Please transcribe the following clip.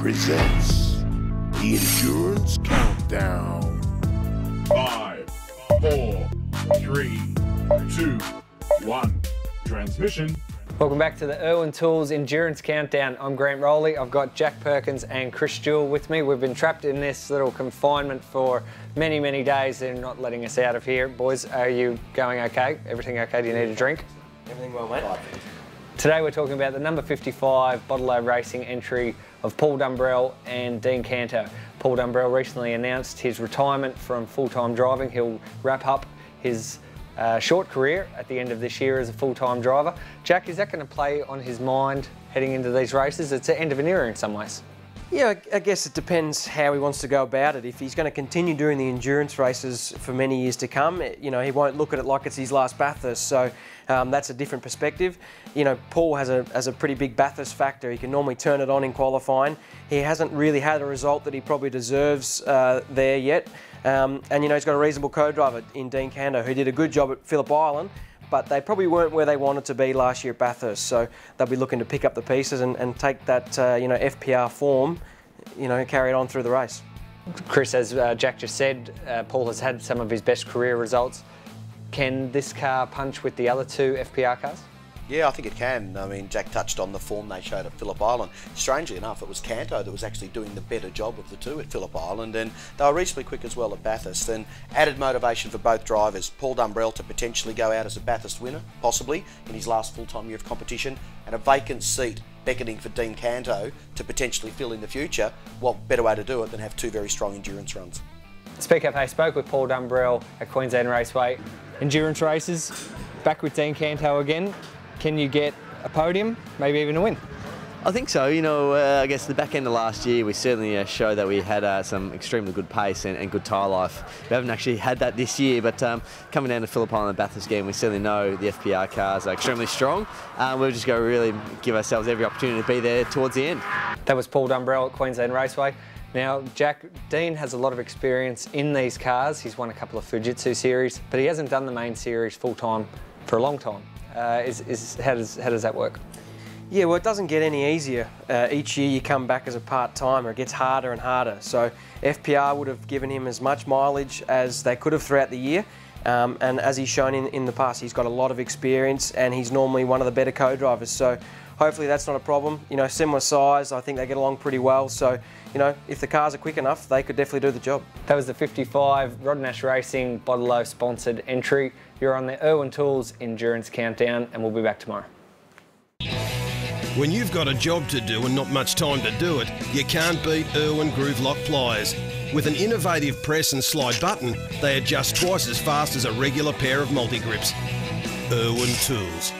presents the Endurance Countdown. 5, 4, 3, 2, 1. Transmission. Welcome back to the IRWIN Tools Endurance Countdown. I'm Grant Rowley. I've got Jack Perkins and Jewell with me. We've been trapped in this little confinement for many, many days. They're not letting us out of here. Boys, are you going okay? Everything okay? Do you need a drink? Everything well, mate. Today we're talking about the number 55 Bottle Racing entry of Paul Dumbrell and Dean Canto. Paul Dumbrell recently announced his retirement from full-time driving. He'll wrap up his short career at the end of this year as a full-time driver. Jack, is that going to play on his mind heading into these races? It's the end of an era in some ways. Yeah, I guess it depends how he wants to go about it. If he's going to continue doing the endurance races for many years to come, you know, he won't look at it like it's his last Bathurst, so that's a different perspective. You know, Paul has a pretty big Bathurst factor. He can normally turn it on in qualifying. He hasn't really had a result that he probably deserves there yet. And, you know, he's got a reasonable co-driver in Dean Canto, who did a good job at Phillip Island, but they probably weren't where they wanted to be last year at Bathurst. So they'll be looking to pick up the pieces and take that, you know, FPR form, you know, carry it on through the race. Chris, as Jack just said, Paul has had some of his best career results. Can this car punch with the other two FPR cars? Yeah, I think it can. I mean, Jack touched on the form they showed at Phillip Island. Strangely enough, it was Canto that was actually doing the better job of the two at Phillip Island, and they were reasonably quick as well at Bathurst, and added motivation for both drivers. Paul Dumbrell to potentially go out as a Bathurst winner, possibly, in his last full-time year of competition, and a vacant seat beckoning for Dean Canto to potentially fill in the future. What better way to do it than have two very strong endurance runs? Speak Up Hey spoke with Paul Dumbrell at Queensland Raceway. Endurance races, back with Dean Canto again. Can you get a podium, maybe even a win? I think so. You know, I guess the back end of last year we certainly showed that we had some extremely good pace and good tyre life. We haven't actually had that this year, but coming down to Phillip Island and Bathurst game, we certainly know the FPR cars are extremely strong. We've just got to really give ourselves every opportunity to be there towards the end. That was Paul Dumbrell at Queensland Raceway. Now, Jack, Dean has a lot of experience in these cars. He's won a couple of Fujitsu series, but he hasn't done the main series full-time for a long time. How does that work? Yeah, well, it doesn't get any easier. Each year you come back as a part-timer, it gets harder and harder. So FPR would have given him as much mileage as they could have throughout the year. And as he's shown in the past, he's got a lot of experience and he's normally one of the better co-drivers. So hopefully that's not a problem. You know, similar size, I think they get along pretty well. So, you know, if the cars are quick enough, they could definitely do the job. That was the 55 Rod Nash Racing Bottle sponsored entry. You're on the IRWIN Tools Endurance Countdown, and we'll be back tomorrow. When you've got a job to do and not much time to do it, you can't beat IRWIN Groove Lock pliers. With an innovative press and slide button, they adjust twice as fast as a regular pair of multi-grips. IRWIN Tools.